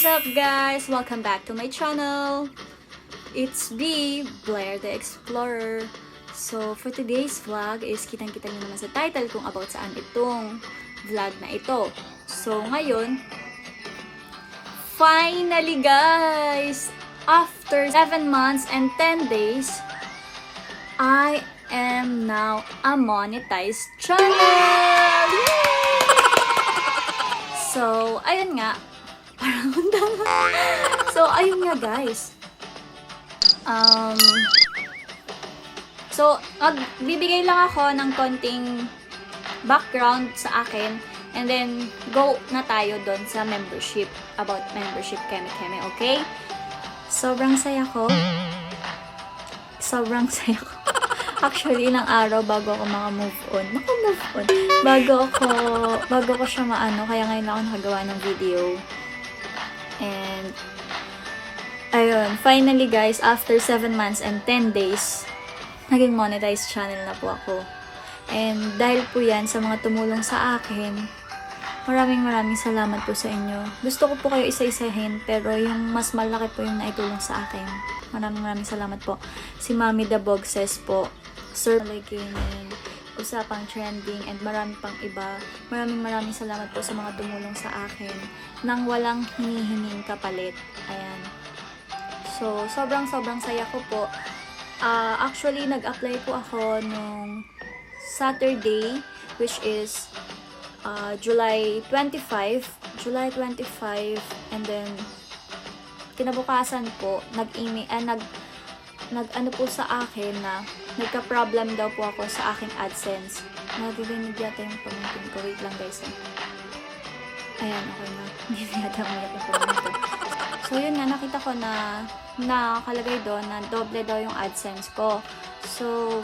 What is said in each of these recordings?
What's up guys? Welcome back to my channel. It's B, Blair the Explorer. So for today's vlog is kitang-kita nyo naman sa title kung about saan itong vlog na ito. So ngayon, finally guys, after 7 months and 10 days, I am now a monetized channel! Yay! So, ayun nga. Parang So, ayun nga guys. So, magbibigay lang ako ng konting background sa akin. And then, go na tayo doon sa membership. About membership Keme-Keme, okay? Sobrang saya ko. Sobrang saya ko. Actually, ilang araw bago ako maka-move on. Maka-move on. Bago ko siya maano. Kaya ngayon ako nakagawa ng video. And, ayun. Finally guys, after 7 months and 10 days, naging monetized channel na po ako. And, dahil po yan sa mga tumulong sa akin, maraming salamat po sa inyo. Gusto ko po kayo isa-isahin, pero yung mas malaki po yung naitulong sa akin. Maraming salamat po. Si Mami The Bogses po, Sir Leginin, Usapang Trending, and marami pang iba. Maraming salamat po sa mga tumulong sa akin nang walang hinihinging kapalit. Ayan. So, sobrang saya ko po. Actually, nag-apply po ako nung Saturday, which is July 25, and then kinabukasan po nag-ano po sa akin na nagka-problem daw po ako sa aking AdSense. Nadidinig yata yung pamangkin ko. Wait lang guys. Ayan, okay na. Hindi na yata umiyak yung pamangkin. So yun nga, nakita ko na nakalagay doon na doble daw yung AdSense ko. So,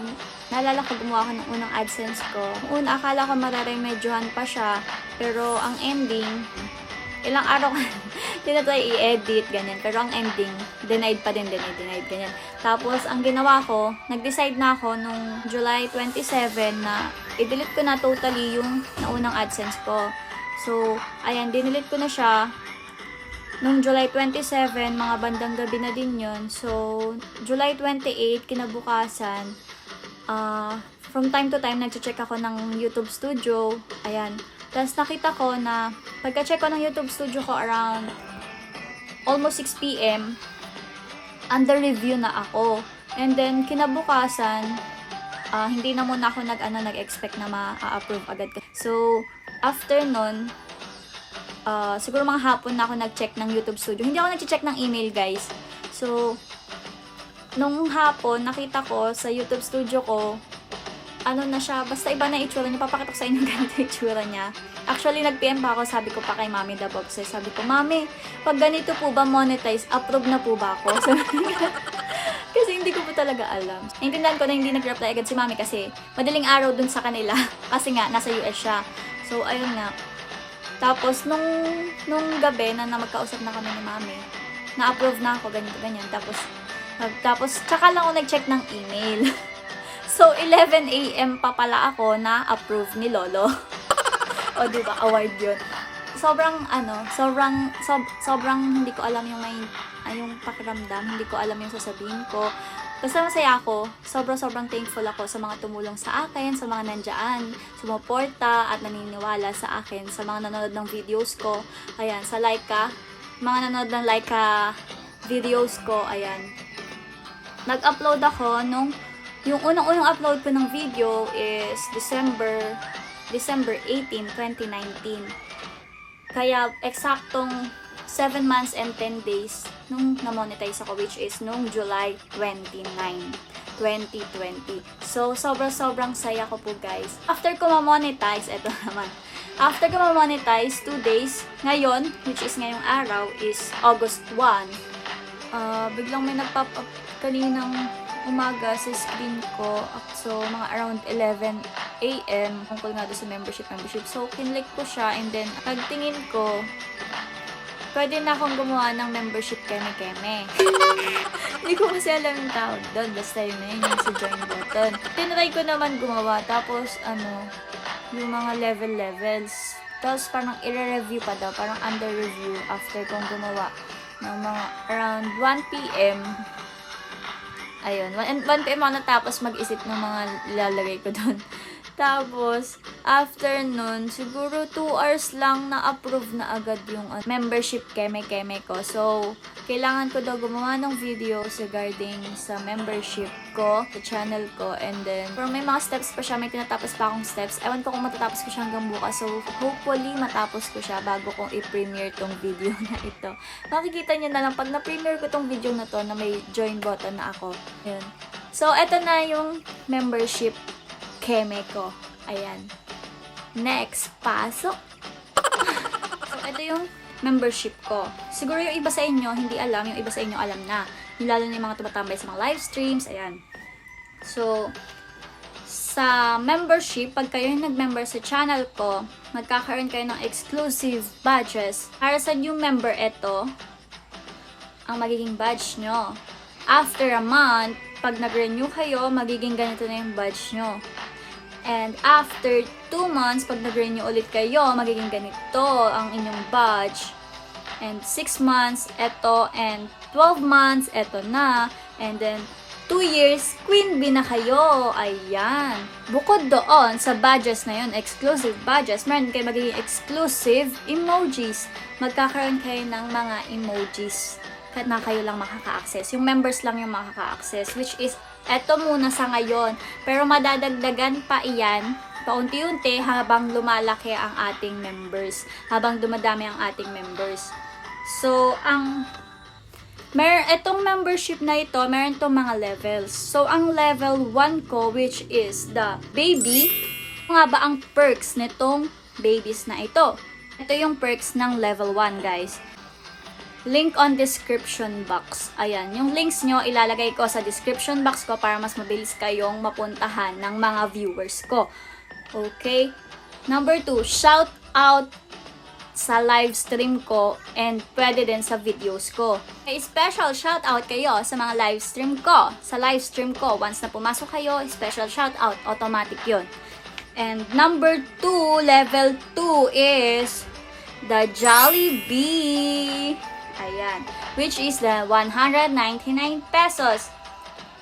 naalala ko gumawa ko ng unang AdSense ko. Una, akala ko mararemedyohan pa siya. Pero ang ending, ilang araw ko tinatry i-edit, ganyan. Pero ang ending, denied pa din, denied, ganyan. Tapos, ang ginawa ko, nag-decide na ako nung July 27 na i-delete ko na totally yung naunang AdSense ko. So, ayan, dinelete ko na siya. Nung July 27, mga bandang gabi na din yun. So, July 28, kinabukasan, from time to time, nag-check ako ng YouTube Studio. Ayan. Tapos nakita ko na, pagka-check ko ng YouTube Studio ko around almost 6 PM, under review na ako. And then, kinabukasan, hindi na muna ako nag-expect na ma-approve agad. So, after nun, siguro mga hapon na ako nag-check ng YouTube Studio. Hindi ako nag-check ng email, guys. So, nung hapon, nakita ko sa YouTube Studio ko, ano na siya, basta iba na itsura niya. Papakita ko sa inyo ganito itsura niya. Actually, nag-PM pa ako, sabi ko pa kay Mami The Bogses. Sabi ko, Mami, pag ganito po ba monetize, approve na po ba ako? Kasi hindi ko po talaga alam. Naintindihan ko na hindi nag-reply agad si Mami kasi madaling araw dun sa kanila. Kasi nga, nasa US siya. So, ayun nga. Tapos, nung gabi na magkausap na kami ni Mami, na-approve na ako, ganyan. Tapos, tsaka lang ako nag-check ng email. So, 11 AM pa pala ako na approve ni Lolo. O, diba? Award yun. Sobrang hindi ko alam yung pakiramdam. Hindi ko alam yung sasabihin ko. Basta masaya ako. Sobrang thankful ako sa mga tumulong sa akin, sa mga nandiyan, sumuporta at naniniwala sa akin, sa mga nanonood ng videos ko. Ayan, sa Laika, mga nanonood ng Laika videos ko, ayan. Nag-upload ako yung unang upload ko ng video is December 18, 2019. Kaya, eksaktong 7 months and 10 days nung na-monetize ako, which is nung July 29, 2020. So, sobrang saya ko po, guys. After ko ma-monetize, eto naman. After ko ma-monetize, 2 days, ngayon, which is ngayong araw, is August 1. Biglang may nag-pop up kaninang umaga sa screen ko. So, mga around 11 AM, tungkol nga doon sa membership. So, kinlik ko siya, and then, pagtingin ko, pwede na akong gumawa ng membership Keme-Keme. Hindi ko kasi alam yung tawag doon. Basta yun na yun, yung sa join button. Tinry ko naman gumawa. Tapos, yung mga levels. Tapos parang i-review pa daw, parang under review after kong gumawa ng mga around 1 p.m. Ayun, 1 p.m. ako natapos mag-isip ng mga ilalagay ko doon. Tapos, after nun, siguro 2 hours lang na-approve na agad yung membership keme-keme ko. So, kailangan ko daw gumawa ng videos regarding sa membership ko, sa channel ko, and then, pero may mga steps pa siya, may tinatapos pa akong steps. Ewan ko kung matatapos ko siya hanggang bukas. So, hopefully, matapos ko siya bago kong i-premiere tong video na ito. Makikita niyo na lang, pag na-premiere ko tong video na to, na may join button na ako. Yun. So, eto na yung membership keme ko. Ayan. Next, pasok. So, ito yung membership ko. Siguro yung iba sa inyo, hindi alam. Yung iba sa inyo, alam na. Lalo na yung mga tumatambay sa mga live streams. Ayan. So, sa membership, pag kayo yung nag-member sa channel ko, magkakaroon kayo ng exclusive badges. Para sa new member, ito, ang magiging badge nyo. After a month, pag nag-renew kayo, magiging ganito na yung badge nyo. And after 2 months, pag nag-renew ulit kayo, magiging ganito ang inyong badge. And 6 months, eto. And 12 months, eto na. And then, 2 years, Queen Bee na kayo. Ayan. Bukod doon, sa badges na yun, exclusive badges, meron kayo magiging exclusive emojis. Magkakaroon kayo ng mga emojis na kayo lang makaka-access. Yung members lang yung makaka-access, which is eto muna sa ngayon. Pero madadagdagan pa iyan paunti-unti habang lumalaki ang ating members. Habang dumadami ang ating members. So, etong membership na ito, meron itong mga levels. So, ang level 1 ko, which is the baby, nga ba ang perks nitong babies na ito? Ito yung perks ng level 1, guys. Link on description box. Ayan, yung links nyo ilalagay ko sa description box ko para mas mabilis kayong mapuntahan ng mga viewers ko. Okay? Number 2, shout out sa live stream ko and pwede din sa videos ko. Okay, special shout out kayo sa mga live stream ko. Sa live stream ko, once na pumasok kayo, special shout out, automatic yun. And number 2, level 2 is the Jollibee. Ayan. Which is the 199 pesos.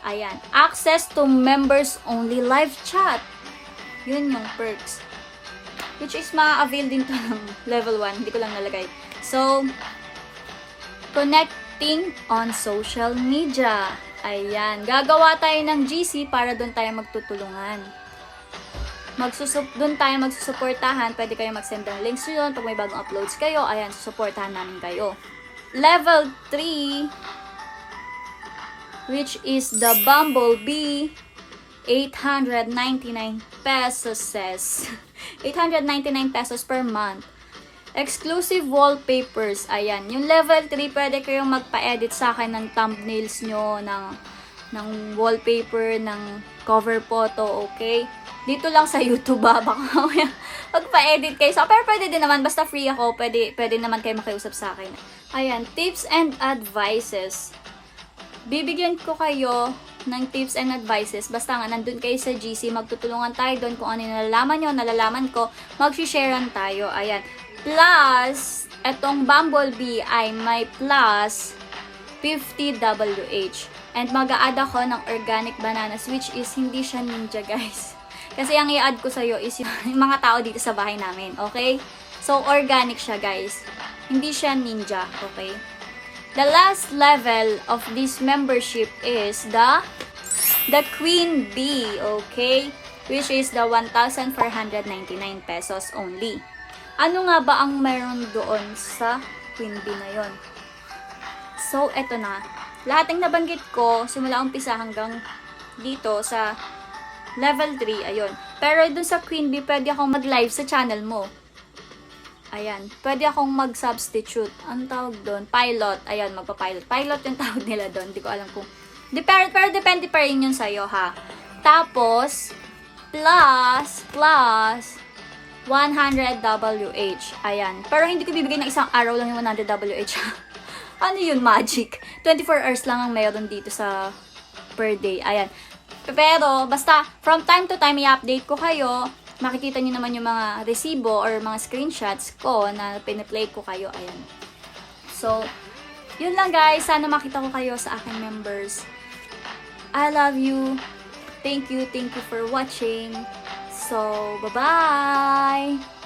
Ayan. Access to members only live chat. Yun yung perks. Which is ma-avail din to ng level 1. Hindi ko lang nalagay. So, connecting on social media. Ayan. Gagawa tayo ng GC para doon tayo magtutulungan. Doon tayo magsusuportahan. Pwede kayo mag-send ng links doon. Pag may bagong uploads kayo, ayan, susuportahan namin kayo. Level 3, which is the Bumblebee, 899 pesos says. 899 pesos per month. Exclusive wallpapers. Ayan. Yung level 3, pwede kayong magpa-edit sa akin ng thumbnails nyo, ng wallpaper, ng cover photo, okay? Dito lang sa YouTube, baka magpa-edit kayo. So, pero pwede din naman, basta free ako, pwede naman kayo makiusap sa akin. Ayan, tips and advices. Bibigyan ko kayo ng tips and advices. Basta nga, nandun kayo sa GC, magtutulungan tayo doon kung ano yung nalalaman nyo, nalalaman ko, mag-sharean tayo. Ayan. Plus, etong Bumblebee ay may plus 50 WH. And mag-a-add ako ng organic bananas, which is hindi siya ninja, guys. Kasi ang i-add ko sa'yo is yung mga tao dito sa bahay namin, okay? So, organic siya, guys. Hindi siya ninja, okay? The last level of this membership is the Queen Bee, okay? Which is the 1,499 pesos only. Ano nga ba ang meron doon sa Queen Bee na yon? So, eto na. Lahat ng nabanggit ko, simula umpisa hanggang dito sa level 3, ayun. Pero doon sa Queen Bee, pwede akong mag-live sa channel mo. Ayan. Pwede akong mag-substitute. Ang tawag doon? Pilot. Ayan, magpa-pilot. Pilot yung tawag nila doon. Hindi ko alam kung... Pero depende pa rin yun sa'yo, ha? Tapos, plus 100 WH. Ayan. Pero hindi ko bibigay ng isang araw lang yung 100 WH, ha? Ano yun, magic? 24 hours lang ang mayroon dito sa per day. Ayan. Pero, basta, from time to time, i-update ko kayo makikita nyo naman yung mga resibo or mga screenshots ko na piniplay ko kayo. Ayan. So, yun lang guys. Sana makita ko kayo sa aking members. I love you. Thank you for watching. So, bye-bye!